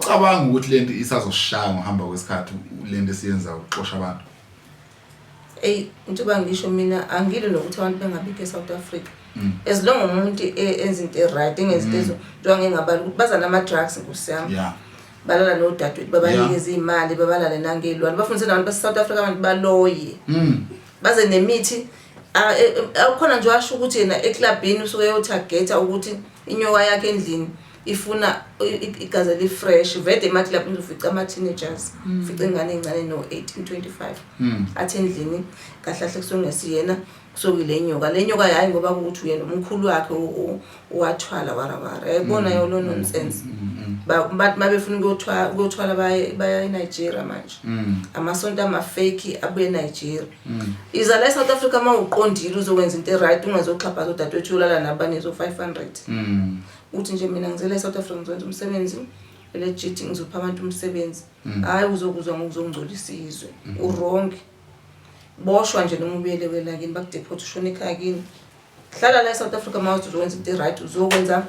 Awucabanga ukuthi lento isazoshaya ngohamba kwesikhathi lento esiyenza ukuxosha abantu? Into bangisho mina angilo nokuthi abantu bengabike eSouth Africa. As long umuntu enza into right, engezinto ezo njengoba ngingabala ukuthi baza nama drugs nkosiyami. Yeah. Balala nodadewethu babanikeza imali babalala nangelwane bafundise nabantu base-South Africa abantu baloye. Baze nemithi awukhona nje washo ukuthi yena eclubini usuke yotargeta ukuthi inyoka yakhe endlini ifuna igazi li-fresh vede ema-club uzofica ama-teenagers fica ingane encane no-18-25 athi endlini kahlahle kusungesiyena kusokile nyoka le nyoka yayi ngoba ukuthi uyena umkhulu wakhe uwathwala warawara yayibona yolo nonsense mabefuna ukuyothwala baya eNigeria manje amasonto ama-fake abuye eNigeria iza la eSouth Africa uma uqondile uzokwenza into right ungazoxhaphaza udadewethu ulala nabane zo-500 uthi nje mina ngizela eSouth Africa ngizokwenza umsebenzi legit ngizopha abantu umsebenzi hayi uzokuzwa ngokuzongcolisa izwe wrong boshwa nje noma ubuyele welakini bakudeport ushona ekhaya kini hlala la eSouth Africa mawuthi uzokwenza into right uzokwenza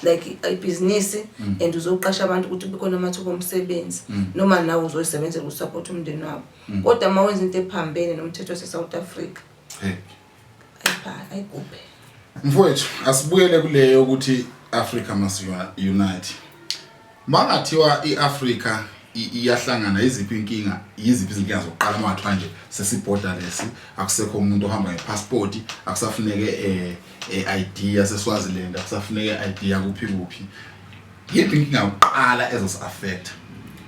like business and uzoqasha abantu ukuthi bekhona amathuba omsebenzi noma nawe uzoyisebenzela ukusupport umndeni wabo kodwa mawenza into ephambene nomthetho waseSouth Africa ayigubhe mfowethu asibuyele kuleyo ukuthi Africa must unite. Mangathiwa iAfrica iyahlangana iziphi inkinga yiziphi izinkinga zokuqala manje nje sesiborderless akusekho umuntu ohamba ngepassport akusafuneke ID yaseSwaziland akusafuneke ID yakuphi yiphi inkinga yokuqala ezosi-affect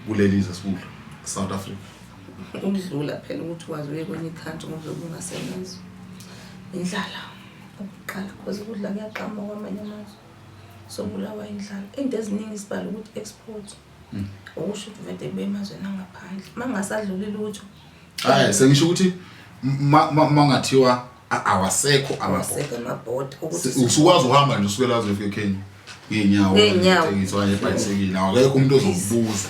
kuleli zesikulo South Africa ukudlula phela ukuthi wazi uye kwenye country ngoba ungasebenzi indlala ukuqala because ukudla kuyaqhama kwamanye amazwe sobulawa indlala into eziningi isibalo ukuthi export ukusho ukuthi vete bemazweni angaphandle mangasadlulile lutho hayi sengisho ukuthi mangathiwa awasekho amabhoda ukuthi usukwazi uhamba nje usukela uzofika eKenya ngenyawo ngizwa ebhayisikile awekho umuntu ozokubuza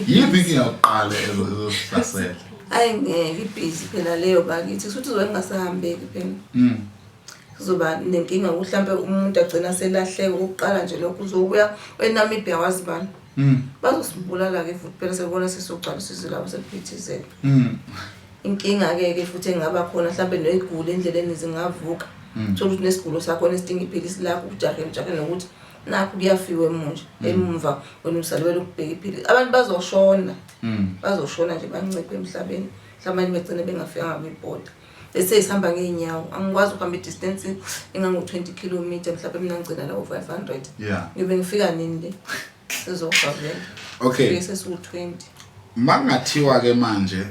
yiphi inkinga yokuqala ezosihlasela ngeke ibhizi phela leyo bakithi futhi uzobe ngasahambeki phela kuzoba nenkinga mhlambe umuntu agcina selahleka ukuqala nje lokho uzobuya eNamibia wazibani bazosibulala ke futhi phela sebona sesogcwala sizilabo sephithizela inkinga ke futhi engaba khona mhlambe noyigula endleleni zingavuka thola ukuthi nesigulo sakho nesidinga iphilisi lakho ujahe nokuthi nakho kuyafiwe emunje emumva wena usalwela ukubheka iphilisi abantu bazoshona nje banciphe emhlabeni mhlawumbe begcine bengafika ngabibhoda bese isihamba ngeenyawo angikwazi ukuhamba distance engango 20 km mhlawumbe mina ngicina la 500 ngibe ngifika nini le sizofa vele okay bese su20 mangathiwa ke manje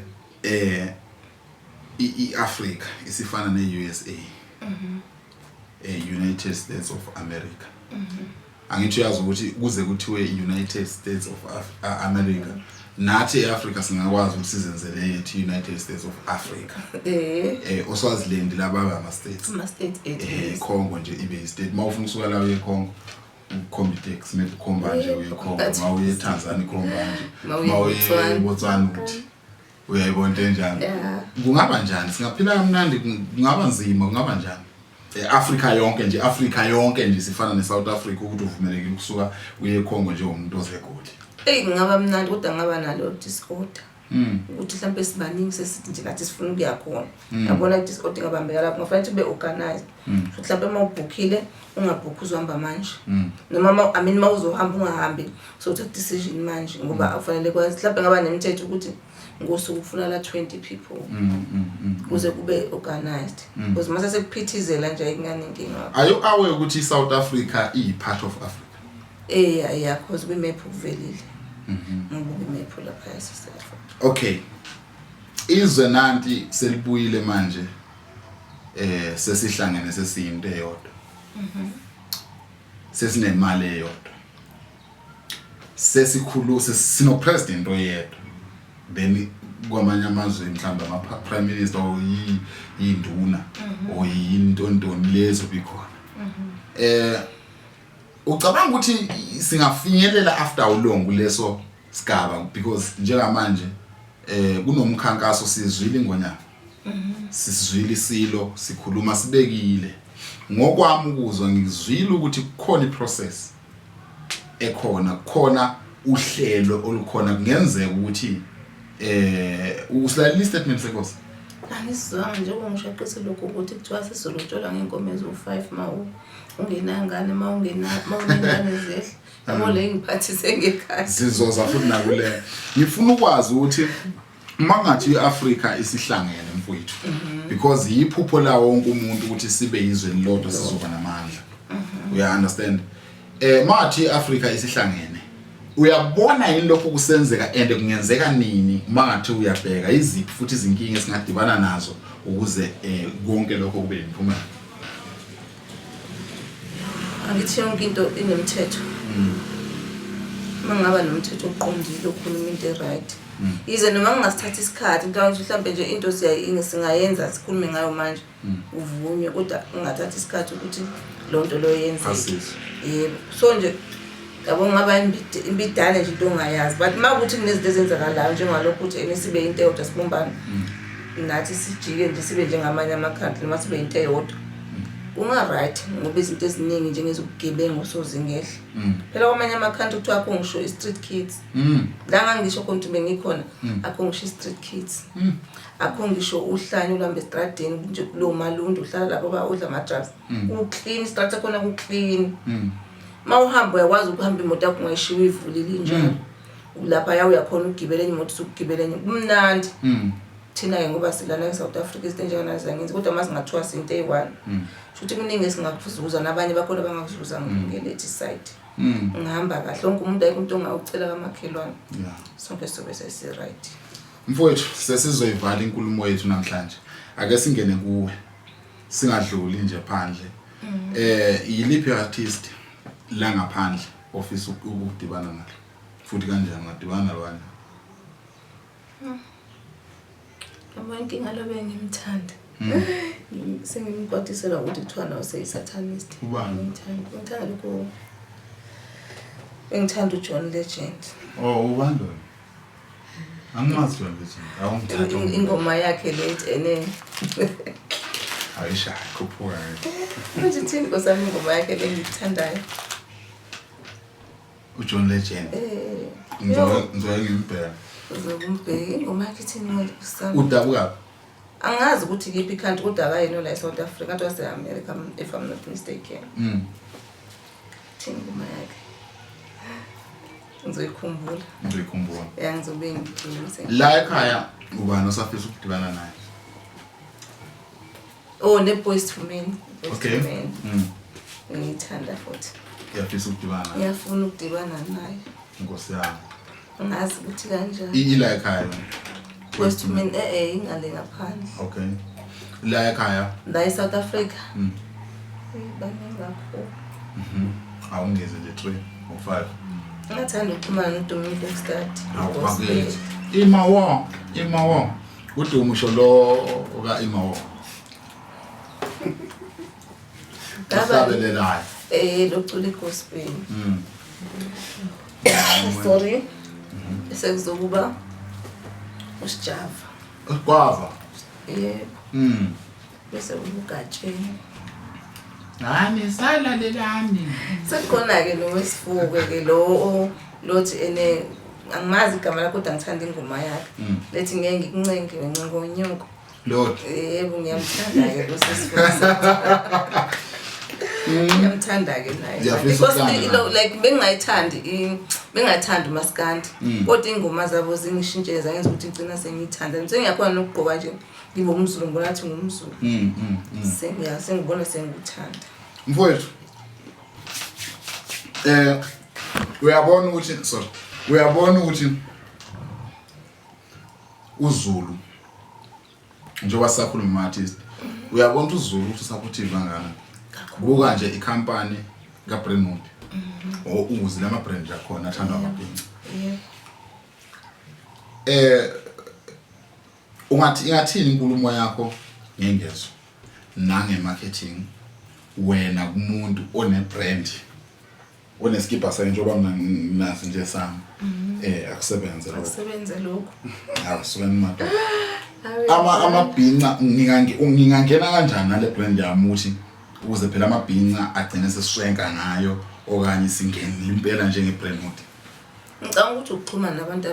iAfrica isifana neUSA United States of America angithi uyazi ukuthi kuze kuthiwe United States of America nathi eAfrica singakwazi ukuthi sizenzele yethu United States of Africa oSwaziland laba ama-states Congo nje ibe state mawufuna usuka la eCongo uCombitex nekhomba nje uyekhomba mawuye eTanzania khomba nje mawuye eBotswana ukuthi uyayibona into enjani kungaba njani singaphila kamnandi kungaba nzima kungaba njani Africa yonke nje sifana neSouth Africa ukuthi uvumelekile ukusuka uye eCongo nje umuntu ozegoli ngingaba mnandi kodwa ngaba nalo disorder ukuthi mhlawumbe sibaningi sesithi nje lathi sifuna ukuya khona yabona disorder ngabambeka lapho ngofanele ube organized mhlawumbe mawubhukhile ungabhukhi uzohamba manje noma mawuzohamba ungahambi so take decision manje ngoba afanele kwazi mhlawumbe ngaba nemithetho ukuthi ngosuku kufuna la 20 people kuze kube organized because mase sekuphithizela nje inkinga are you aware ukuthi South Africa is part of Africa yeah because we map uvelile ngoba map lapha eSouth Africa okay izwe nanti selibuyile manje sesihlangene sesiyinto eyodwa sesinemali eyodwa sino president oyedwa then kwamanye amazwe mhlawumbe ama prime minister oyinduna oyintontoni lezo bikhona ucabanga ukuthi singafinyelela after how long kuleso sigaba because njengamanje kunomkhankaso sizwile ngonyaka sizwile isilo sikhuluma sibekile ngokwami ukuzwa ngizwile ukuthi kukhona iprocess ekhona khona uhlelo olukhona kungenzeka ukuthi usilalile statement sekhosi angisizwanga njengoba ngishaqise lokho ukuthi kuthiwa sizolotsholwa ngeenkomo ezo-5 ungenangane ungenangane zehle yabo le ngiphathise ngekhaya sizoza futhi nakule ngifuna ukwazi ukuthi mangathi iAfrica isihlangene mfowethu because yiphupho la wonke umuntu ukuthi sibe izweni lodwa sizoba namandla uya understand mathi iAfrica isihlangene uyabona yini lokho kusenzeka and kungenzeka nini mangathi uyabheka iziphi futhi izinkinga esingadibana nazo ukuze konke lokho kube impumelelo angithi yonke into inemthetho mangaba nomthetho oqondile okhuluma into eright ize noma ngingasithatha isikhathi mhlawumbe nje into singayenza sikhulume ngayo manje uvunywe kodwa ungathatha isikhathi ukuthi lonto lo yenzeke yebo so nje yabo ngaba imbidane nje into ongayazi but makuthi kunezinto ezenzakalayo njengalokho ukuthi enisibe into eyodwa sibumbana nathi sijike nje sibe njengamanye ama-country noma sibe into eyodwa unga-right ngoba izinto eziningi njengezobugebengu sozingehla phela kwamanye ama-country kuthiwa akho ngisho i-street kids la ngangisho khona ukuthi bengikhona akho ngisho i-street kids akho ngisho uhlanye ulamba estradeni nje kulowo malundu uhlala lapho udla ama-drugs uclean istrate sakhona kuclean mawuhamba uyakwazi ukuhamba imoto yakho ungayishiwa ivulile njalo lapha yawo uyakhona ukugibela enye imoto usukugibela enye kumnandi thina ke ngoba silana eSouth Africa izinto njengana zangenzi kodwa masingathiwa sinto eyi-1 futhi kuningi esingakuzuza nabanye bakhona bangakuzuza ngelethi side ngihamba kahle wonke umuntu ayikho umuntu ongawucela kamakhelwane sonke sobe sesi-right mfowethu sesizoyivala inkulumo yethu namhlanje ake singene kuwe singadluli nje phandle yiliphi artist la ngaphandle office ukudibana nalo futhi kanjani ngadibana nabanye inkinga lo bengimthanda sengimkwatisela ukuthi kuthiwa nawo seyi-satanist ngimthanda lokho engithanda uJohn Legend ubani lo angimazi John Legend awungithatha ingoma yakhe late ene ayisha khuphuka manje thini ngosami ingoma yakhe lengithandayo uJohn Legend ngizoke ngimbheka uzokumbheka ingoma yakhe thini manje kusami udabuka angazi ukuthi kiphi ikhanti kodwa akayino la eSouth Africa kanti wase-America if I'm not mistaken thini ingoma yakhe ngizoyikhumbula ngizobe ngiyise la ekhaya ubani osafisa ukudibana naye ne-Boyz II Men okay ngiyithanda futhi ngiyafisa ukudibana ngiyafuna ukudibana naye inkosi yami angazi ukuthi kanjani ila ekhaya Boyz II Men ingale ngaphandle okay la ekhaya la eSouth Africa baningi kakhulu awungeze nje 3 or 5 ngathanda ukuxhumana noDominic Stad imawo uDumo usho lo oka imawo kasabelelayo locula igospel sorry sekuzokuba usijava kwava yebo bese ubugatsheni hani salalelani sekukhona-ke nowesifuke-ke lo lothi ene angimazi igama lakho kodwa ngithanda ingoma yakhe lethi ngeke ngikuncenge ngencengo nyoko Lord yebo ngiyamthanda-ke lo sesifuke ngiyamthanda-ke naye because like bengingayithandi umaskandi kodwa iy'ngoma zabo zingishintshele zangenza ukuthi ngigcina sengiyithanda sengiyakhona nokugqoka nje ngibe umZulu ngibona ngathi ngumZulu sengibona sengikuthanda mfowethu uyabona ukuthi uZulu njengoba sisakhuluma artist uyabona ukuthi uZulu ukuthi supportive kangana buka nje ikhampani kaBrandwood uzi lama brand akhona athandwa amabhinca ingathini inkulumo yakho ngengezo nange-marketing wena kumuntu one-brand oneskipa sakhe njengoba mina nasi nje sami akusebenze lokho akusukeni madoda amabhinca ngingangena kanjani nale brand yami ukuthi ukuze phela amabhinca agcine sesishwenka ngayo okanye singene impela njenge-Brandwood Ngicabanga ukuthi ukuxhumana nabantu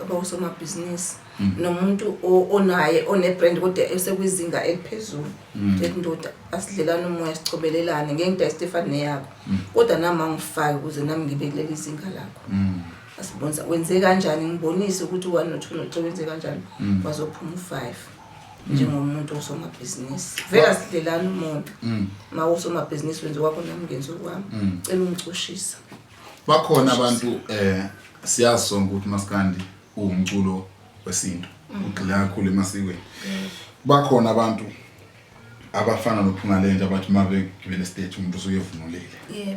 abawusomabhizinisi nomuntu onaye one-brand kodwa esekwizinga eliphezulu njengoba asidlelana umoya sichobelelane ngeke ngida Stefan neyakho kodwa nama ngifake ukuze nami ngibe kuleli zinga lakho asibonisa wenze kanjani ngibonise ukuthi 1 no 2 no 3 wenze kanjani bazophuma u5 njengomuntu osomabhizinisi vela sidlelana umuntu mawusomabhizinisi wenze kwakho nami ngenze kwami cela ungicushisa bakhona abantu siyazi sonke ukuthi uMaskandi uwumculo wesintu ugxila kakhulu emasikweni bakhona abantu abafana noPhungalentshe abathi mabe gibele stage umuntu usuke evunulile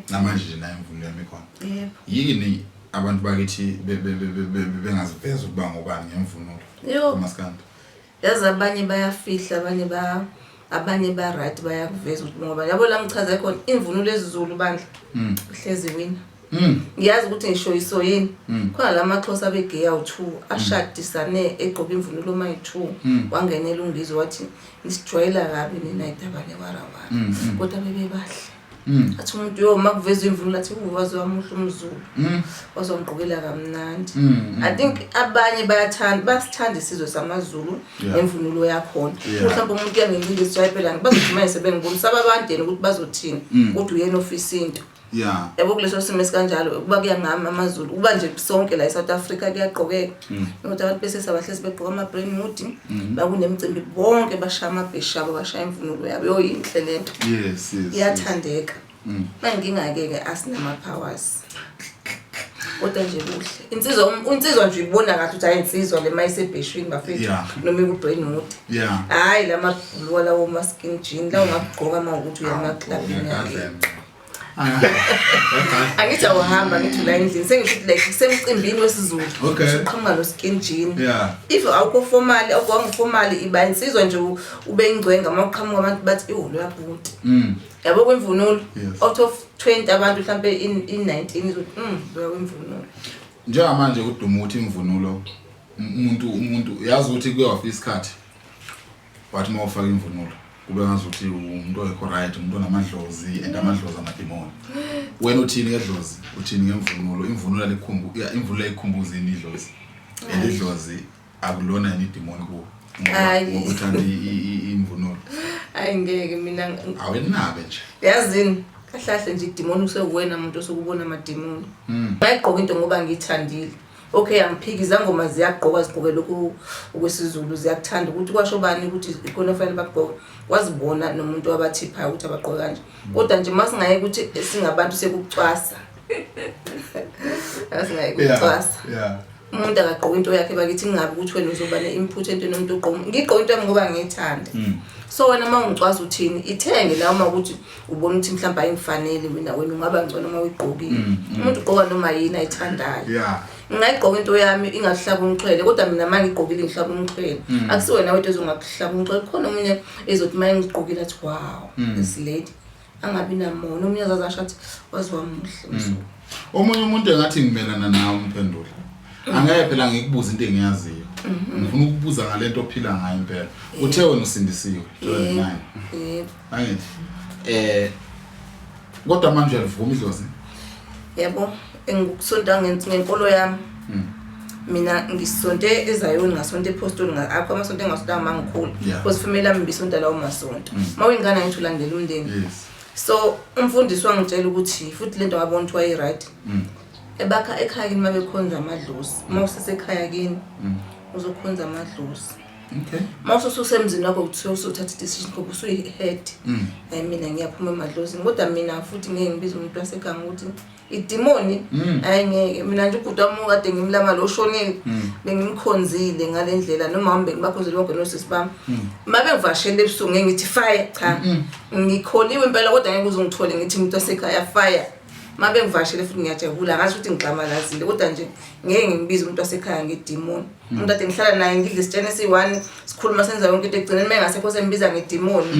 namanje nje naye imvunulo yami khona yini abantu bakithi bengaziveza ukuba ngobani ngemvunulo uMaskandi yazi abanye bayafihla abanye ba right bayakuveza ukuthi ngoba yabo la ngichaza khona imvunulo ezizulu bandla ihlezi wina ngiyazi ukuthi ngisho isoyini khona lamaXhosa begeya u2 ashadisane egqoka imvunulo mayi2 wangenela ungizo wathi nisijwayela kabi nina idabane warawara kodwa bebebahle athi umuntu yo makuveza imvunulo athi uwazi wamuhle umZulu wazongqokela kamnandi I think abanye basithanda isizwe samaZulu nemvunulo yakhona mhlawumbe umuntu yangencike isijwayela bazothuma sebengibona sababandeni ukuthi bazothini kodwa uyena ofisa into yabo kuleso simo esikanjalo kuba kuyangama amaZulu kuba nje sonke la eSouth Africa kuyaqhokeka ukuthi abantu bese sabahlezi begqoka ama-brain hoodie bakunemicimbi bonke bashaya amabhesha abo bashaya imvunulo yabo yoyinhle lento yes iyathandeka mangingake asinama powers kodwa nje kuhle insizwa nje ibona kahle ukuthi ayinsizwa le mayisebheshwini bafethu noma iku-brain hoodie hayi lamabhuluwa lawo ma-skin jean lawo ngakugqoka uma ukuthi uyama-clubini yake angithi awuhamba ngithi la endlini sengithi like semcimbini wesiZulu uqhamuka no skin jean if awukho formal awuformal iba insizwa nje ube ingcwenga mawuqhamuka abantu bathi lo yabunti yabo kwemvunulo out of 20 abantu mhlambe in 19 izothi lo kwemvunulo njengamanje kuduma ukuthi imvunulo umuntu yazi ukuthi kuyawafika isikhathi wathi mawufaka imvunulo kube ngazuthi umuntu oyekho right umuntu onamadlozi and amadlozi amadimoni wena uthini ngedlozi uthini ngemvunulo imvunulo lekhumbu imvunulo lekhumbuza idlozi and idlozi akulona ni demoni ku ngokuthanda imvunulo ayingeke mina awenabe nje yazini kahlahle nje idemoni usekuwena umuntu osukubona amademoni bayigqoka into ngoba ngithandile okay angiphiki izangoma ziyagqoka zigqoke lokhu okwesiZulu ziyakuthanda ukuthi kwasho bani ukuthi ikhona fanele bagqoke wazibona nomuntu wabathipha ukuthi abagqoka kanje kodwa nje masingaye ukuthi singabantu sekucwasa asingaye kucwasa umuntu akagqoka into yakhe bakithi ngingabe ukuthi wena uzoba ne-input into nomuntu ogqoka ngigqoka into yami ngoba ngiyithanda so wena mawungicwasa uthini ithenge la uma ukuthi ubona ukuthi mhlawumbe ayingifanele wena ungaba ngcono uma uyigqokile umuntu ugqoka noma yini ayithandayo ngayigqoka into yami ingahlaba umxhwele kodwa mina manje ngigqokile ngihlaba umxhwele akusiwena wethu ezongakuhlaba umxhwele khona umunye ezothi manje ngigqokile athi wow this lady angabi namono umunye azasho athi waziwa muhle omunye umuntu engathi ngimelana nawe umphendula angeke phela ngikubuza into engiyaziyo ngifuna ukubuza ngalento ophila ngayo impela uthe wena usindisiwe 29 angithi kodwa manje uyavuma idlozi yebo engikusonta ngenkolo yami mina ngisonte eZayoni ngasonte ePostoli akho amasonto engasonta mangikhulu because family yami bisonta lawo masonto mawingana ngithi ulandela umndeni so umfundisi wangitshela ukuthi futhi lento ngabona ukuthi wayi right ebakha ekhaya kini mabekhonza amadlozi mawusesekhaya kini uzokhonza amadlozi mawususemzini wakho ukuthi usuthatha decision ngoba usuyi-head mina ngiyaphuma emadlozini kodwa mina futhi ngeke ngibize umuntu wasekhaya ukuthi idimoni ayengeke mina nje ubhuti wami kade ngimlama lo shonile bengimkhonzile ngalendlela noma hambe ngibakhonzile bonke nosisi bami mabe ngivashele ebusuku ngeke ngithi fire cha ngikholiwe impela kodwa ngeke uzongithole ngithi umuntu wasekhaya fire mabe ngivashele futhi ngiyajabula ngathi ukuthi ngixamalazile kodwa nje ngeke ngibize umuntu wasekhaya ngedimoni umuntu ade ngihlala naye ngidle isitshene esi1 sikhuluma senza yonke into egcineni mengasekho sembiza ngedimoni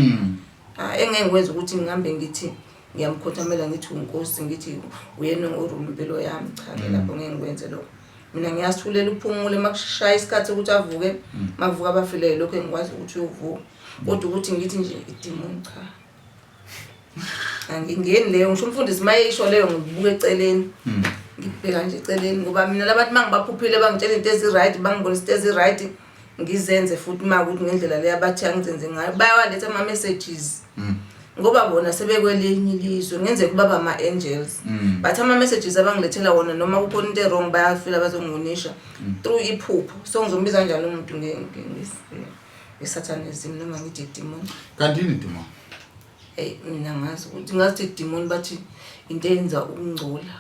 engeke ngikwenza ukuthi ngihambe ngithi ngiyamkhothamela ngithi unkosi ngithi uyena orule impilo yami cha lapho ngeke ngikwenze lokho mina ngiyasithulela uphumule makushaya isikhathi ukuthi avuke makuvuka abafileyo lokho engikwazi ukuthi uyovuka kodwa ukuthi ngithi nje idimoni cha angingeni leyo ngisho umfundisi maye isho leyo ngibuka eceleni ngibheka nje eceleni ngoba mina labantu mangibaphuphile bangitshela into ezi-right bangibona into ezi-right ngizenze futhi makuthi ngendlela leya bathi angizenze ngayo bayawaletha ama-messages ngoba bona sebekwelinye ilizwe ngenzeka ubaba ama-angels but ama-messages abangilethela wona noma kukhona into e-wrong bayafila bazongiwonisha through iphupho so ngizombiza kanjani umuntu nge-satanism noma ngithi idemon. Kanti yini idemon? Mina ngazi ukuthi ngathi idemon bathi into eyenza ukungcola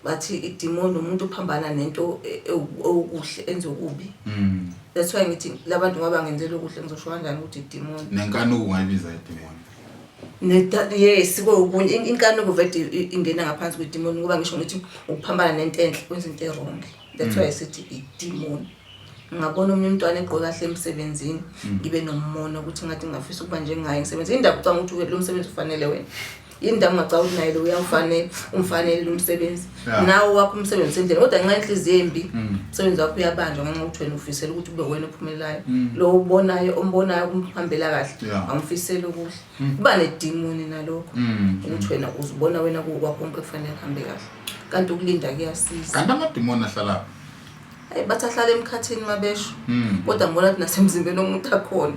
bathi idemon umuntu uphambana nento okuhle enze okubi. That's why ngithi labantu ngoba ngenzela okuhle ngizosho kanjani ukuthi idemon. Nenkanuko ungayibiza idemon. Yes kokunye inkanuko vele ingena ngaphansi kwedemon ngoba ngisho ngithi ukuphambana nento enhle kwenza into e-wrong. That's why sithi idemon. Ngabona umntwana egqoka kahle emsebenzini ngibe nommono ukuthi ngathi ngafisa ukuba njengaye ngisebenza indaba ucanga ukuthi lo msebenzi ufanele wena indaba ungacaba ukuthi naye lo uyafanele umfanele lo msebenzi nawe wakho umsebenzi sendlela kodwa ngenxa inhliziyo embi umsebenzi wakho uyabanjwa ngenxa ukuthi wena ufisela ukuthi ube wena ophumelelayo lo ubonayo ombonayo kumhambela kahle angifisela ukuhle kuba nedemoni nalokho ukuthi wena uzibona wena kukwakho konke kufanele kuhambe kahle kanti ukulinda kuyasiza. Kanti amademoni ahlala bathi ahlala emkhathini mabesho kodwa ngibona ukuthi nasemzimbeni womuntu akhona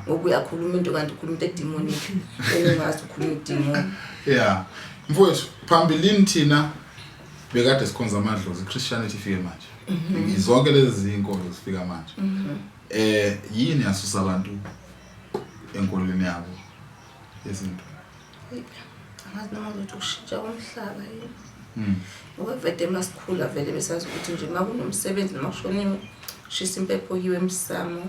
ngoba uyakhuluma into kanti ukhuluma into edemonic engazi ukhuluma idemon. Mfowethu phambilini thina bekade sikhonza amadlozi iChristianity ifike manje izonke lezi zinkolo zifika manje yini yasusa abantu enkolweni yabo izinto angazi noma ukuthi ushintsha komhlaba yini ngoba vele masikhula vele besazi ukuthi nje makunomsebenzi noma kushoniwe shisa impepho yiwe emsamo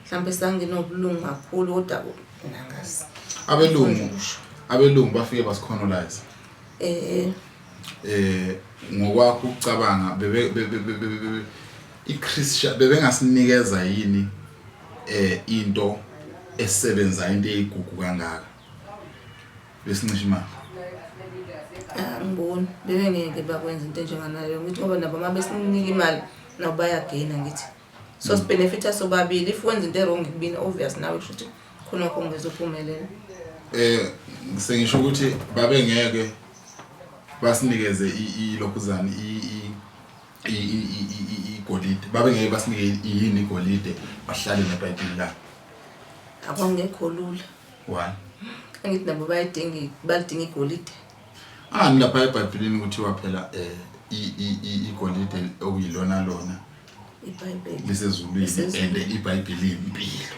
mhlambe sanginobulungu kakhulu kodwa nangazi abelungu bafike basicolonize ngokwakho ukucabanga iChristian bebengasinikeza yini into esebenza into eyigugu kangaka besincisha imali ngibona bebengeke bakwenza into enjenganayo ngithi ngoba nabo mabesinika imali nabo bayagaina ngithi so benefita sobabili if wenza into wrong kubini obvious nawe kusho ukuthi khona konke ngizophumelela. Sengisho ukuthi babengeke basinikeze ilokhuzana igolide babengeke basinike yini igolide bahlale neBhayibheli la akungekho lula. Why? Angithi nabo badinga igolide. Nilapha eBhayibhelini kuthiwa phela igolide okuyilona iBhayibheli lisezulwini and iBhayibheli impilo.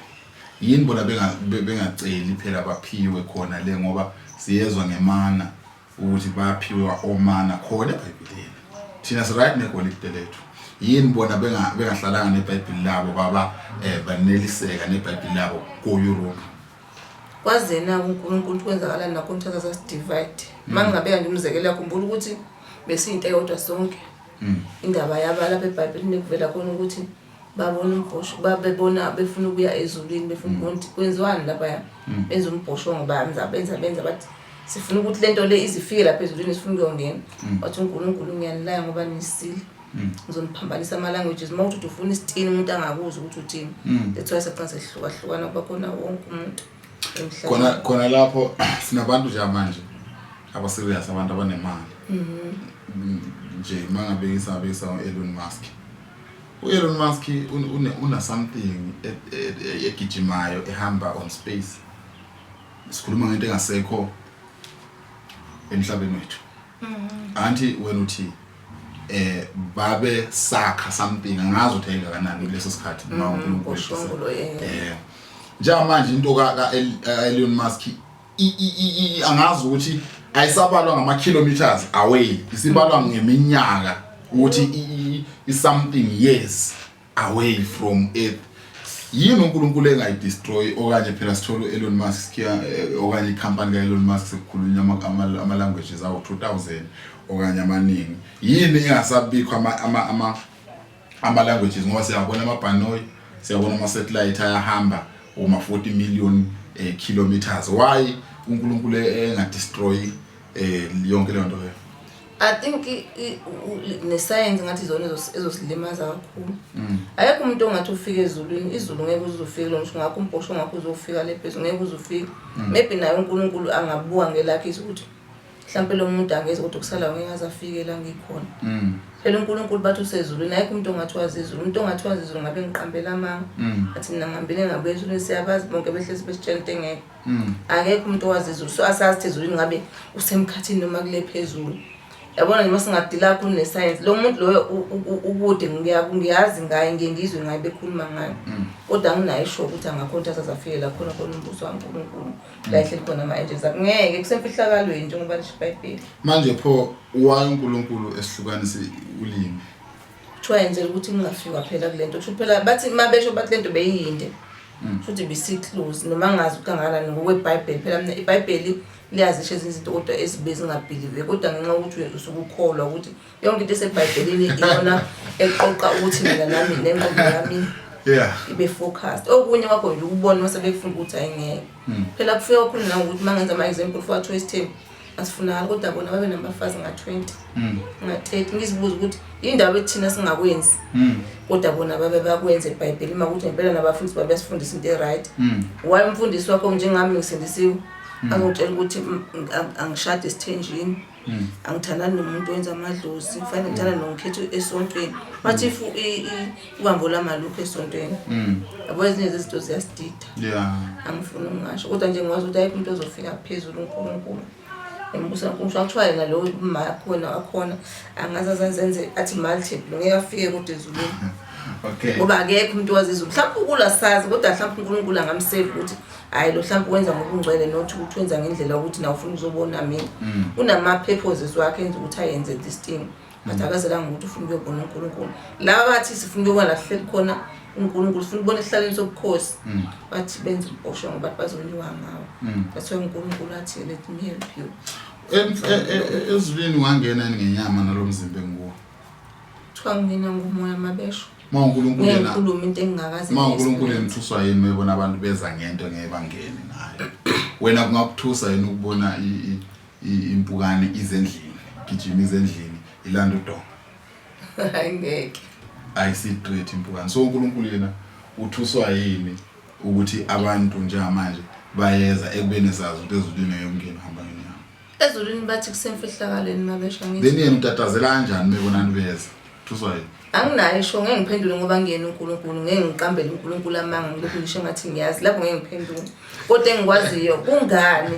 Yini bona bengaceli phela baphiwe khona le ngoba siyezwa ngemana ukuthi baphiwa omana khona eBhayibhelini. Thina si right negolide lethu. Yini bona bengahlalanga neBhayibheli labo baba baneliseka neBhayibheli labo ko-Europe. Kwazena uNkulunkulu kwenzakala nakho umthatha sasidivide. Mangingabeka nje umzekelo yakhumbula ukuthi besiyinto eyodwa sonke. Indaba yaba lapha eBhayibhelini kuvela khona ukuthi babona umbhosho babebona befuna ukuya ezulwini befuna ukuthi kwenziwani lapha benza umbhosho ngoba benza bathi sifuna ukuthi lento le izifike lapha ezulwini sifuna ukuyongena wathi uNkulunkulu ngiyanilaya ngoba nisile ngizoniphambanisa ama-languages mawuthi ufuna isitini umuntu angakuzi ukuthi uthini that's why saqala sehlukahlukana kuba khona wonke umuntu khona lapho sinabantu nje manje abaserious abantu abanemali nje mangabekisa Elon Musk. Elon Musk una something egijimayo ehamba on space. Sikhuluma ngento engasekho emhlabeni wethu. Anti wena uthi babe sakha something angazi ukuthi ayingakanani kuleso sikhathi noma uNkulunkulu manje into ka Elon Musk angazi ukuthi ayisabalwa ngama-kilometers away isibalwa ngeminyaka ukuthi something years away from Earth. Yini uNkulunkulu engayidestroy okanye phela sithole Elon Musk okanye icompany kaElon Musk sekukhulunywa ama-languages awo 2000 okanye amaningi. Yini engasabikho ama-languages ngoba siyabona amabhanoyi siyabona ama-satellite ayahamba uma 40 million kilometers. Why uNkulunkulu engadestroy yonke le nto leyo? I think nescience ngathi izona ezosilimaza kakhulu. Ayekho umuntu ongathi ufike ezulwini, izulu ngeke uzofika lo ngisho ngakho umbhosho ngakho uzofika lephezulu ngeke uzofika. Maybe naye uNkulunkulu angabuka ngelakhe ukuthi mhlawumbe lo muntu angeze ukuthi kusala ngeke azafike la ngikhona phela uNkulunkulu bathi usezulwini ayikho umuntu ongathi wazi izulu umuntu ongathi wazi izulu ngabe ngiqambela amanga athi mina ngihambile ngabe ezulwini siyabazi bonke behlezi besitshela into engeke akekho umuntu owazi izulu so asazi ezulwini ngabe usemkhathini noma kule phezulu yabona nje masingadila kakhulu nescience lo muntu loyo ukude ngiyazi ngaye ngiyengizwe ngaye bekhuluma ngaye kodwa anginayo isho ukuthi angakhona azazafikela khona umbuso kaNkulunkulu la ehleli khona ama angels ngeke kusemfihlakalweni njengoba lisho iBhayibheli manje pho waye uNkulunkulu esihlukanise ulimi twenzela ukuthi ngingafika phela kulento kusho phela bathi mabesho bathi lento beyinde futhi bisi-close noma ngazi ukuthi kangakanani ngokweBhayibheli phela mina iBhayibheli liyazisho ezinye izinto kodwa esibezi ngabhilive kodwa ngenxa yokuthi usukukholwa ukuthi yonke into eseBhayibhelini iyona eqoqa ukuthi mina nami nengqondo yami ibe focused okunye kwakho nje ukubona mase bekufuna ukuthi ayingeke phela kufika kakhulu na ukuthi mangenza ama example for choice team asifunakala kodwa bona babe nabafazi nga20 nga30 ngizibuza ukuthi indaba ethina singakwenzi kodwa bona babe bakwenza eBhayibhelini makuthi ngempela nabafundisi babesifundisa into eright waye umfundisi wakho njengami ngisindisiwe angitshela ukuthi angishade esithenjini angithandani nomuntu owenza amadlozi kufanele ngithanda nongikhetho esontweni bathi ubambo lamalukho esontweni yabo ezinye izinto ziyasidida angifuni ungasho kodwa nje ngikwazi ukuthi ayikho umuntu ozofika phezulu uNkulunkulu embuso kaNkulunkulu nalo makhona akhona angazazenze athi multiple ngeke afike kodwa ezulwini okay ngoba akekho umuntu wazi izulu mhlawumbe ukula sazi kodwa mhlawumbe uNkulunkulu angamsave ukuthi hayi lo mhlawumbe wenza ngokungcwele nothi ukuthi wenza ngendlela ukuthi nawe ufuna uzobona mina unama purposes wakhe enza ukuthi ayenze this thing but akazelanga ukuthi ufuna ukuyobona uNkulunkulu laba bathi sifuna ukubona la hleli khona uNkulunkulu sifuna ukubona esihlalweni sobukhosi bathi benza ubosho ngoba bazoniwa ngawo that's why uNkulunkulu athi let me help you ezulwini wangena ngenyama nalomzimba enguwo kuthiwa ngina ngumoya mabesho uNkulunkulu yena ngikhuluma into engingakazi uNkulunkulu emthuswa yini mebona abantu beza ngento ngeke bangene nayo wena kungakuthusa yini ukubona impukane izendlini gijima izendlini ilanda udonga angeke ayisi-straight impukane so uNkulunkulu yena uthuswa yini ukuthi abantu njengamanje bayeza ekubeni sazi ukuthi ezulwini yomngeni hamba ngenyama ezulwini bathi kusemfihlakalweni mabesha ngithi then yena utatazela kanjani mebonani beza thuswa yini anginayo isho ngeke ngiphendule ngoba ngiyena uNkulunkulu ngeke ngiqambele uNkulunkulu amanga ngilokhu ngisho ngathi ngiyazi lapho ngeke ngiphendule kodwa engikwaziyo kungani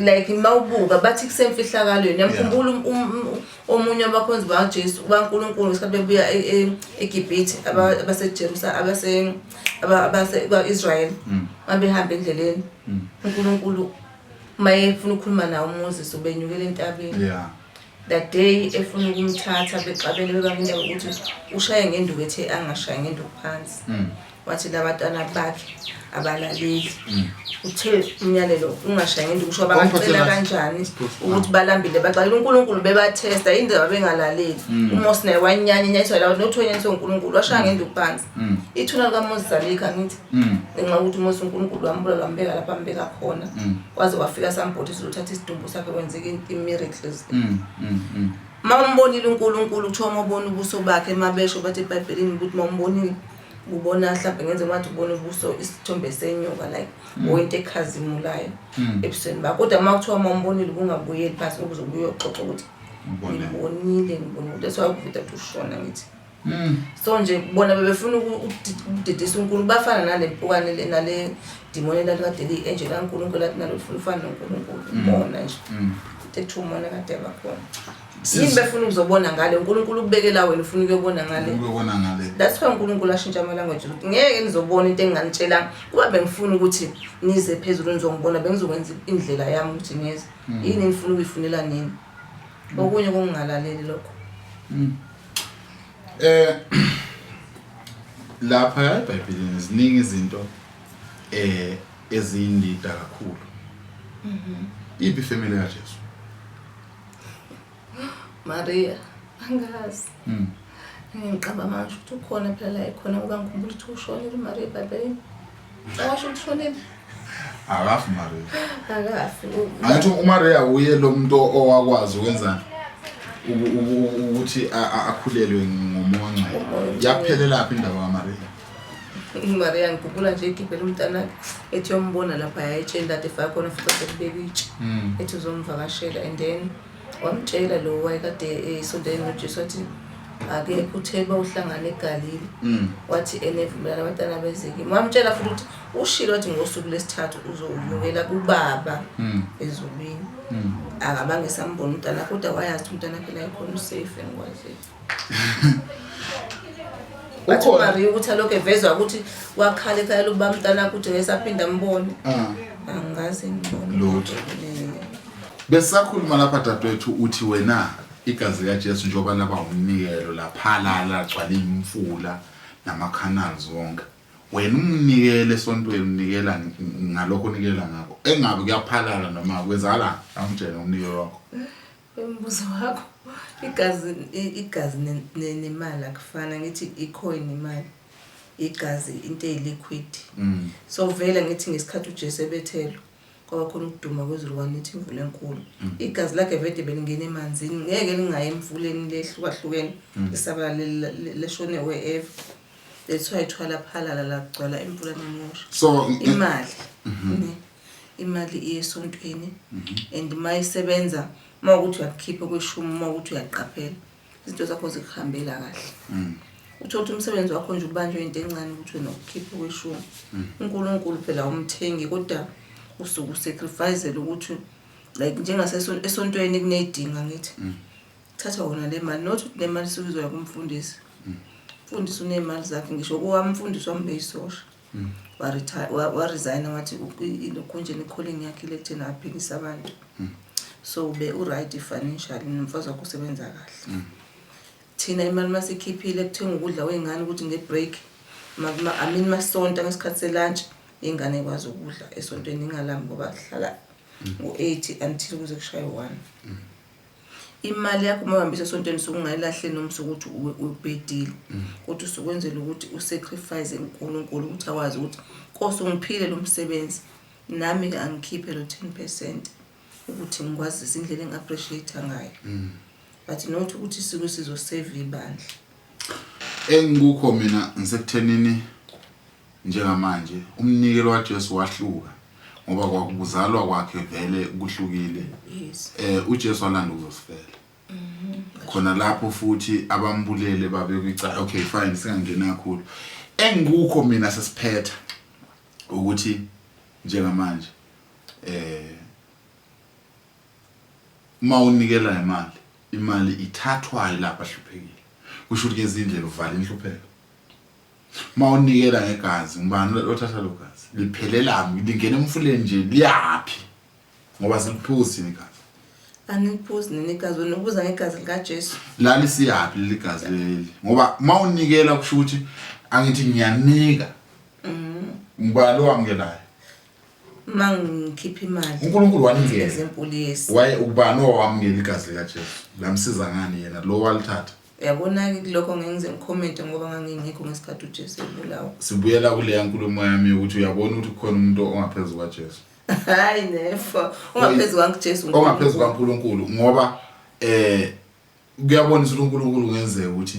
like mawubuka bathi kusemfihlakalweni yamkhumbula omunye abakhonzi baJesu baNkulunkulu ngesikhathi bebuya eGibhithe abaseJerusalem abaseIsrael babehamba endleleni uNkulunkulu mayefuna ukukhuluma nawo uMoses ubenyukele entabeni that day efuna ukumthatha bexabene bebangindaba ukuthi ushaye ngenduku ethe angashaye ngenduku phansi wathi labantwana bakhe abalaleli uthe umyalelo ungashaye ngenduku kusho bangacela kanjani ukuthi balambile baxalela uNkulunkulu bebathesta indaba bengalaleli uMose naye wanyanyanyiswa la nothonyanyiswa uNkulunkulu washaya ngenduku phansi ithuna likaMoses alikha ngithi ngenxa ukuthi uMose uNkulunkulu wambula wambeka lapha ambeka khona kwaze wafika sambhotisa uthatha isidumbu sakhe kwenzeke imiracles mawumbonile uNkulunkulu uthiwa mawubona ubuso bakhe emabesho bathi eBhayibhelini ukuthi mawumbonile ubona mhlawumbe ngenze ngathi ubona ubuso isithombe senyoka like oyinto ekhazimulayo ebusweni bakho kodwa uma kuthiwa mawumbonile kungabuyeli phansi ukuze ubuye uxoxe ukuthi ngibonile that's why ukuvida ushona ngithi so nje bona bebefuna ukudidisa uNkulunkulu bafana nalempukane nale demon lakade liangel kaNkulunkulu lathi nalo ufana noNkulunkulu bona nje tethumona kade bakhona yini befuna ukuzobona ngale uNkulunkulu ukubekela wena ufuna ukuyobona ngale that's why uNkulunkulu ashintsha amalanguage ukuthi ngeke nizobona into enginganitshela kuba bengifuna ukuthi nize phezulu nizongibona bengizokwenza indlela yami ukuthi nize yini ngifuna ukuyifunela nini okunye kungalaleli lokho lapha eBhayibhelini ziningi izinto ezindida kakhulu ipi family kaJesu Maria angazi ngiqamba manje ukuthi ukhona phela la ekhona ngoba ngikhumbula ukuthi ushonile uMaria eBhayibhelini awasho ukuthi ushonile akafi Maria akafi angithi uMaria uye lo muntu owakwazi ukwenza ukuthi akhulelwe ngomoya yaphelela lapha indaba kaMaria Maria ngikhumbula nje ikhiphela umntana ethi yombona lapha yayitshela ade faka khona futhi sekubeka itshe ethi uzomvakashela and then wamtshela lo wayekade esondeni noJesu wathi ake utheba uhlangana eGalili wathi enevumelana abantwana bezeki wamtshela futhi ukuthi ushilo wathi ngosuku lesithathu uzovukela kubaba ezulwini akabange sambona umntana kodwa wayazi umntana phela ikhona usafe engwazi bathi Maria ukuthi alokho evezwa ukuthi wakhala ekhaya lokuba umntana ukuthi ngesaphinda mbone angazi ngibone lutho besakhuluma lapha dadwethu uthi wena igazi kaJesu njengoba laba umnikelo laphalala gcwala imfula nama-canals wonke wena umnikele esontweni unikela ngalokho unikela ngakho engabe kuyaphalala noma kwenzala angitshela umnikelo wakho umbuzo wakho igazi nemali akufana ngithi icoin imali igazi into eliquid so vele ngithi ngesikhathi uJesu ebethelwe kwaba khona ukuduma kwezilwane ithi imvula enkulu igazi lakhe vede belingena emanzini ngeke lingaye emfuleni lehlukahlukene isaba leshone wherever that's why ithwala phalala la kugcwala imvula nemosha so imali iyesontweni and mayisebenza mawukuthi uyakhipha kweshumi mawukuthi uyaqaphela izinto zakho zikuhambela kahle uthola umsebenzi wakho nje ubanjwe into encane ukuthi wena ukukhipha kweshumi uNkulunkulu phela umthengi kodwa usuku sacrifice ukuthi like njengasesontweni kunedinga ngithi thatha wona le mali not le mali sikuzwa kumfundisi umfundisi unemali zakhe ngisho kuwamfundisi wambeyisosha wa resign wathi ilokhonje necalling yakhe lekuthena aphikisa abantu so ube right financially nomfazi wakho usebenza kahle thina imali masikhiphile kuthenga ukudla weingane ukuthi ngebreak masonto ngesikhathi selunch ingane ikwazi ukudla esontweni ingalambi ngoba hlala ngo8 until kuze kushaye 1 imali yakho mawambisa esontweni sokungayilahle noma sokuthi ubedile kodwa usukwenzela ukuthi usacrifice uNkulunkulu ukuthi akwazi ukuthi Nkosi ungiphile lo msebenzi nami angikhiphe lo 10% ukuthi ngikwazi izindlela engiappreciate ngayo but not ukuthi siku sizosave ibandla engikukho mina ngisekuthenini njengamanje umnikelo waJesu wahluka ngoba kwakuzalwa kwakhe vele kuhlukile yes uJesu walanda ukuzosifela khona lapho futhi abambulele babe kwicala okay fine singangena kakhulu engikukho mina sesiphetha ukuthi njengamanje mawunikela imali ithathwa lapha hluphekile kusho ukuthi izindlela uvala inhlupheko mawunikela ngegazi ngibani othatha lo gazi liphelela lingena emfuleni nje liyapi ngoba siliphuzi igazi aniphuzi nenigazi nokuza ngegazi likaJesu lali siyapi ligazi leli ngoba mawunikela kusho ukuthi angithi ngiyanika ngibani lo wamukelayo mangikhipha imali uNkulunkulu wanikela ezempuli yesi waye ubani owamukela igazi likaJesu lamsiza ngani yena lo walithatha yabona ke lokho ngeke ngize ngicomment ngoba ngangingekho ngesikhathi uJesu ebulawa sibuyela kule nkulumo yami ukuthi uyabona ukuthi kukhona umuntu ongaphezulu kwaJesu hayi nefa ungaphezulu kwaJesu ongaphezulu kwaNkulunkulu ngoba kuyabona ukuthi uNkulunkulu ungenzeka ukuthi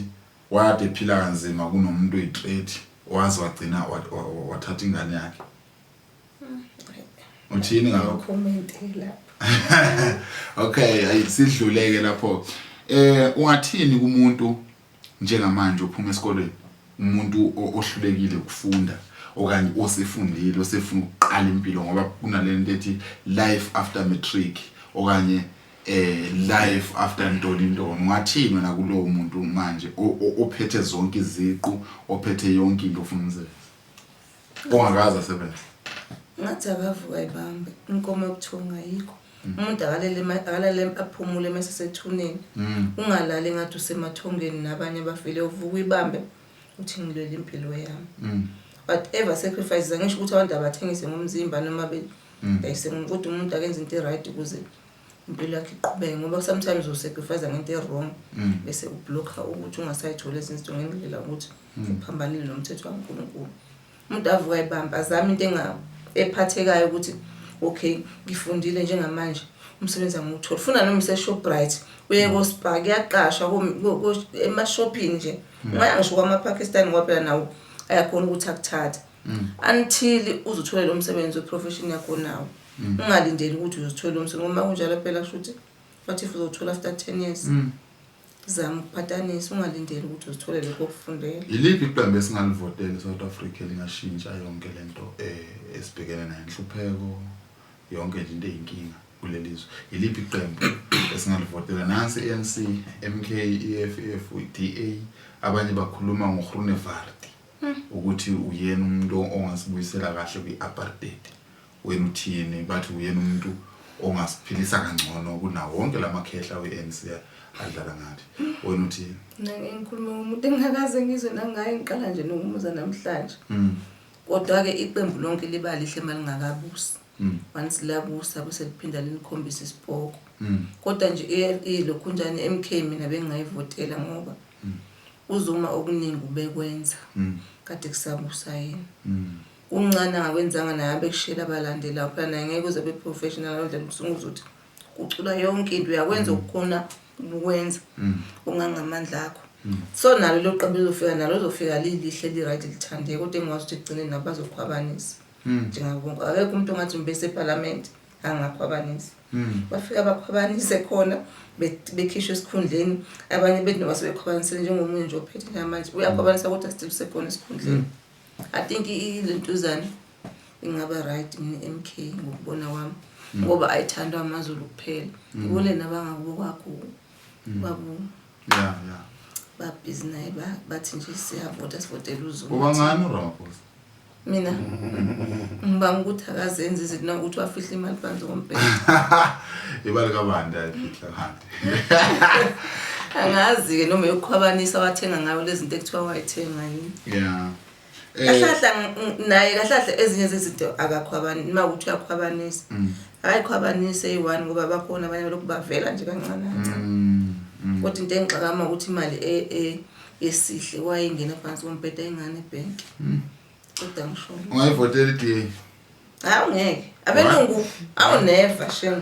wade ephila kanzima kunomuntu oyitrade wazi wagcina wathatha ingane yakhe uthini ngalo comment lapha okay ayisidluleke lapho ungathini kumuntu njengamanje uphuma esikoleni umuntu ohlulekile ukufunda okanye osefundile osefuna ukuqala impilo ngoba kunalento ethi life after matric okanye life after ntoni ungathini na kulowo muntu manje ophethe zonke iziqu ophethe yonke into ofuna umsebenzi ongakaza asebenza ngathi akavuka ibambe inkomo yokuthunga yikho umuntu akalele aphumule mase sethuneni ungalali ngathi usemathongeni nabanye bafile uvuka ibambe uthi ngilwela impilo yami whatever sacrifices angisho ukuthi abantu abathengise ngomzimba noma bese ngokuthi umuntu akenza into right ukuze impilo yakhe iqhubeke ngoba sometimes usacrifice ngento wrong bese ublocker ukuthi ungasayithola izinto ngendlela ukuthi uphambanile nomthetho kaNkulunkulu umuntu avuka ibamba azama into ephathekayo ukuthi okay ngifundile njengamanje umsebenzi anguthola funa noma Shoprite uye ko Spar kuyaqasha ema shopping nje ngaya ngisho kwaMaPakistan ngoba phela nawo ayakhona ukuthi akuthathe until uzothola lo msebenzi weprofession yakho nawo ungalindeli ukuthi uzothola umsebenzi ngoba kunjalo phela kusho ukuthi what if uzothola after 10 years zama ukuphathanisa ungalindeli ukuthi uzithole lokho okufundela. Yiliphi iqembu esingalivotela eSouth Africa lingashintsha yonke lento esibhekene nayo inhlupheko yonke nje into eyinkinga kulelizwe? Yiliphi iqembu esingalivotela? Nansi ANC, MK, EFF, DA abanye bakhuluma ngoGroenewald ukuthi uyena umuntu ongasibuyisela kahle kwi-apartheid. Wena uthini? Bathi uyena umuntu ongasiphilisa kangcono kunawo wonke lamakhehla we-ANC adlala ngathi. Wena uthini? Ngikhuluma umuntu engakaze ngizwe nangaye ngiqala nje nokumuza namhlanje. Kodwa ke iqembu lonke liba lihle malingakabusi. Once labusa bese liphinda linikhombisa isibhoko. Kodwa nje ilokhu njani MK mina bengayivotela ngoba uzuma okuningi ubekwenza kade kusabusa yena. Uncane ngakwenzanga naye abekushela abalandela phela naye ngeke uze be professional ngendlela usunguza uthi ucula yonke into uyakwenza ukukhona ukwenza ungangamandla akho. So nalo lo qembu lizofika nalo uzofika lilihle li right lithandeke kodwa engazi ukuthi igcine nabazokhwabanisa. Njengabonke akekho umuntu ongathi mbese eParliament angakhwabanisa. Bafika abakhwabanise khona bekhishwe esikhundleni abanye bethi noma sebekhwabanisile njengomunye nje ophethe manje uyakhwabanisa kodwa still sekhona esikhundleni. I think ilentuzana ingaba right MK ngokubona kwami ngoba ayithandwa amaZulu kuphela. Ibone nabangakubo kwakho babu ba business bathi nje siyavota sivotela uZulu. Ubangani uRamaphosa? Mina ngibanga ukuthi akazenze izinto nokuthi wafihla imali phansi ngombhede. Ibali kabandi ayifihla kanti. Angazi ke noma yokukhwabanisa wathenga ngayo lezi zinto ekuthiwa wayithenga yini. Yeah. Kahlahla naye kahlahla ezinye zezinto akakhwabani uma uthi uyakhwabanisa. Ayikhwabanise i1 ngoba bakhona abanye lokhu bavela nje kancane kancane. Kodwa into engixakama ukuthi imali yesihle wayingena phansi ngombhede ingane ebank. Kodwa ngisho ungayivotela iDA? Awungeke. Abelungu awunever shem.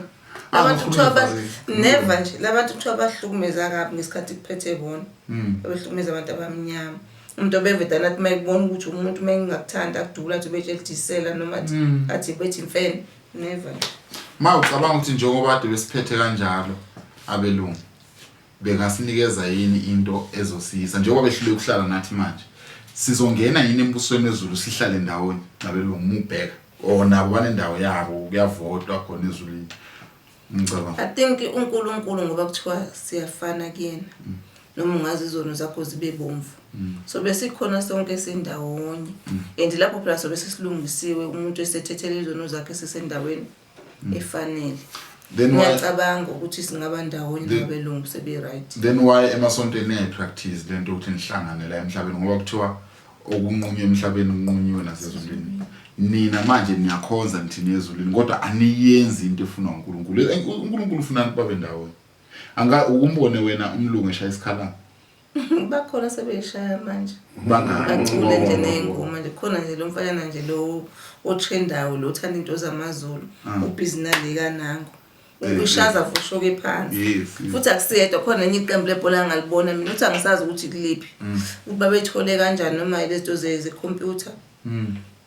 Abantu kuthiwa never nje labantu kuthiwa bahlukumeza kabi ngesikhathi kuphethe bona. Behlukumeza abantu abamnyama. Umuntu obeveda nathi mayibona ukuthi umuntu mengingakuthanda akudula athi bejelidisela noma athi bethi mfene never. Ucabanga ukuthi njengoba ade besiphethe kanjalo abelungu bengasinikeza yini into ezosiyisa njengoba behlule ukuhlala nathi manje sizongena yini embusweni wezulu sihlale ndawonye nabelungu mubheka nabo banendawo yabo kuyavotwa khona ezulwini? Ngicabanga I think uNkulunkulu ngoba kuthiwa siyafana kuyena noma ungazi izono zakho zibe bomvu. So besikhona sonke sendawonye and lapho phela sobe sesilungisiwe umuntu esethethele izono zakhe sesendaweni efanele. Then ngiyacabanga ukuthi singaba ndawonye nabelungu sebe right. Then why emasontweni practice lento ukuthi nihlangane la emhlabeni ngoba kuthiwa okunqunywe emhlabeni unqunyiwe nasezulwini? Nina manje niyakhonza nithini ezulwini kodwa aniyenzi into efunwa uNkulunkulu. uNkulunkulu ufuna babe ndawonye. Anga ukumbone wena umlungu eshaya isikhala? Bakhona sebeshaya manje. Bangaki? Acule nje nengoma nje khona nje lo mfana nje lo otrendayo lo uthanda into zamaZulu ubhizinali kanango. Ushaza fushoke phansi. Futhi akusiyedwa khona enye iqembu lebhola ngalibona mina uthi angisazi ukuthi kuliphi. Ukuba bethole kanjani noma ilezo ze-computer.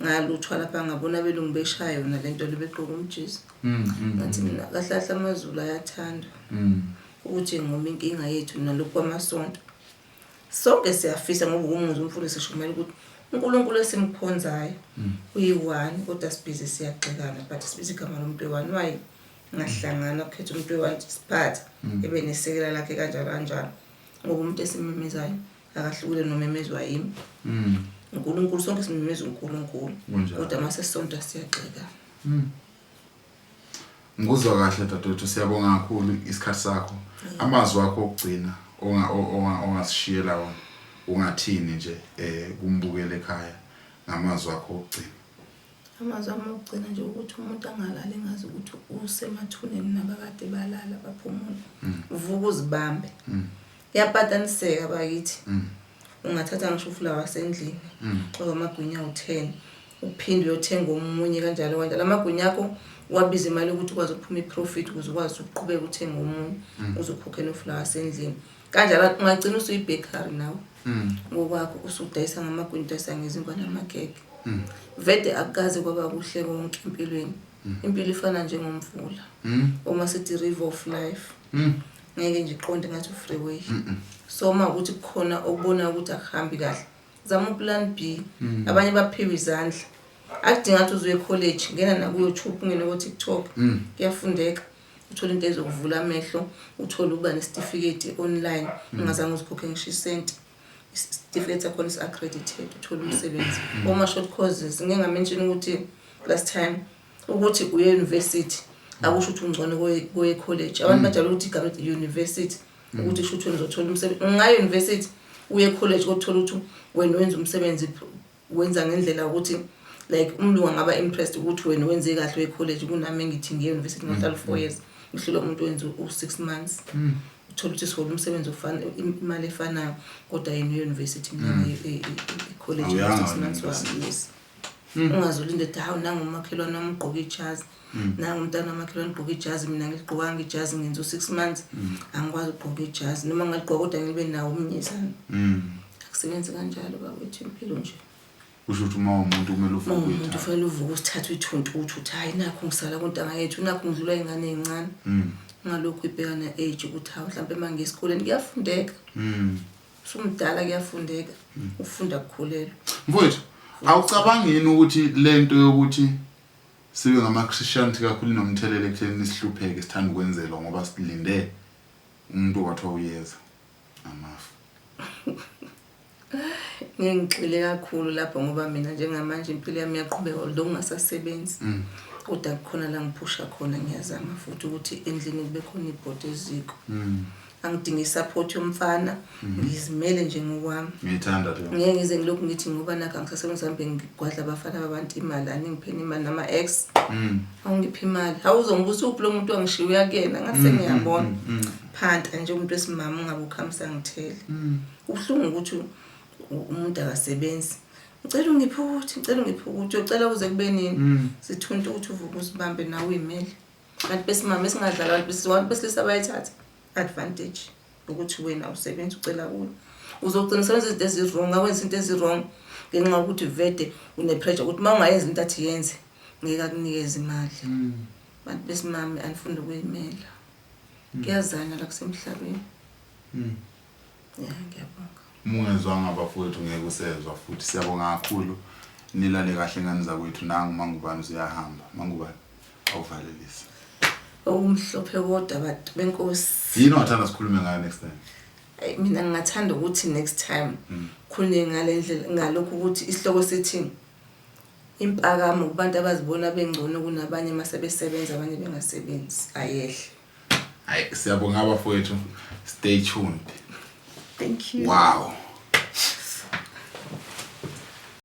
Ngaluthwa lapha ngabona belungu beshaya yona lento lebeqoka umjisi. Ngathi mina kahlahla amaZulu ayathandwa. Ukuthi ngoma inkinga yethu nalokho kwamasonto. Sonke siyafisa ngoba umuzi umfundisi shumela ukuthi uNkulunkulu esimkhonzayo uyi1 kodwa sibhizi siyagxekana but sibiza igama lomuntu we1 why ngahlangana ukhetha umuntu we1 siphatha ebe nesekela lakhe kanjalo kanjalo ngoba umuntu esimemezayo akahlukile nomemezwa yimi. uNkulunkulu sonke simemeza uNkulunkulu kodwa mase sonto siyagxekana. Ngizwa kahle dadethu siyabonga kakhulu isikhathi sakho. Amazwi akho okugcina ongasishiyela wona ungathini nje kumbukele ekhaya ngamazwi akho okugcina? Amazwi ami okugcina nje ukuthi umuntu angalali ngazi ukuthi usemathuneni nabakade balala baphumula. Uvuka uzibambe. Yapataniseka bakithi. Ungathatha ngisho uflower sendlini. Xoka amagwinya u10 uphinde uyothenga omunye kanjalo kanjalo amagwinya akho wabiza imali ukuthi ukwazi ukuphuma iprofit ukuze ukwazi ukuqhubeka uthenga omunye uzokhokha noflower sendlini kanjalo ungagcina usuyibekari nawe ngokwakho usudayisa ngamagwinya udayisa ngezinkwa namakeke vede akukaze kwaba kuhle konke empilweni impilo ifana njengomvula uma sithi river of life ngeke nje iqonde ngathi freeway so uma ukuthi kukhona okubona ukuthi akuhambi kahle zama uplan B abanye baphiwe izandla akudinga ukuthi uze college ngena na ku YouTube ngene ku TikTok kuyafundeka uthola into ezokuvula amehlo uthola ukuba nesitifiketi online ungazange uzikhokhe ngisho isenti isitifiketi sakho is accredited uthola umsebenzi uma short courses ngeke ngamention ukuthi last time ukuthi uye university akusho ukuthi ungcono koye college abantu bajala ukuthi igama university ukuthi kusho ukuthi uzothola umsebenzi ngayo university uye college ukuthola ukuthi wena wenza umsebenzi wenza ngendlela ukuthi like umlungu ngaba impressed ukuthi wena wenze kahle we college kunami engithi ngiye university ngohlala 4 years ngihlula umuntu wenza u6 months uthola ukuthi sihola umsebenzi ofana imali efanayo kodwa yini university ngiye college 6 months was ungazulinde ukuthi hawu nangu umakhelwane wami ugqoka ijazi nangu umntana wamakhelwane ugqoka ijazi mina ngigqokanga ijazi ngenza u6 months angikwazi ukugqoka ijazi noma ngaligqoka kodwa ngibe nawo umnyisana akusebenzi kanjalo bakwethu impilo nje usho ukuthi uma umuntu kumele uvuke umuntu kufanele uvuke usithathe ithuntu uthi hayi nakho ngisala kontanga yethu nakho ngidlula ingane ezincane ngalokho ibhekana age ukuthi hawu mhlawumbe manje esikoleni kuyafundeka sumdala kuyafundeka ufunda kukhulelwa mfowethu awucabangi yini ukuthi lento yokuthi sibe ngama-Christian kakhulu nomthelelo ekutheni sihlupheke sithanda ukwenzelwa ngoba silinde umuntu wathi uyeza amafu ngingixile kakhulu lapho ngoba mina njengamanje impilo yami yaqhubeka although ngingasasebenzi kodwa kukhona la ngiphusha khona ngiyazama futhi ukuthi endlini kube khona ibhodi eziko angidinga isupport yomfana ngizimele nje ngokwami ngiyithanda le ngeke ngize ngilokhu ngithi ngoba nakho ngisasebenza mbe ngigwadla abafana babantu imali aningipheni imali nama ex awungiphi imali awuzongibusa uphi lo muntu wangishiya uyakena ngase ngiyabona phanta nje umuntu wesimama ungabe ukhamisa ngithele ubhlungu ukuthi umuntu akasebenzi ngicela ungiphi ukuthi uyocela kuze kube nini sithunta ukuthi uvuke usibambe nawe uyimele kanti besimama esingadlala abantu besilisa bayithatha advantage ukuthi wena usebenza ucela kulo uzogcina senze izinto ezirong awenza izinto ezirong ngenxa ukuthi vede une pressure ukuthi mawungayenza into athi yenze ngeke akunikeze imali abantu besimama anifunda ukuyimela kuyazana la kusemhlabeni ngiyabonga mungezwanga abafowethu ngeke usezwa futhi siyabonga kakhulu nilale kahle ngani zakwethu nangu mangubani usiyahamba mangubani awuvalelise umhlophe kodwa abantu benkosi yini wathanda sikhulume ngayo next time mina ngingathanda ukuthi next time khulume ngale ndlela ngalokho ukuthi isihloko sithi impakamo kubantu abazibona bengcono kunabanye masebesebenza abanye bengasebenzi ayehle hayi siyabonga abafowethu stay tuned thank you wow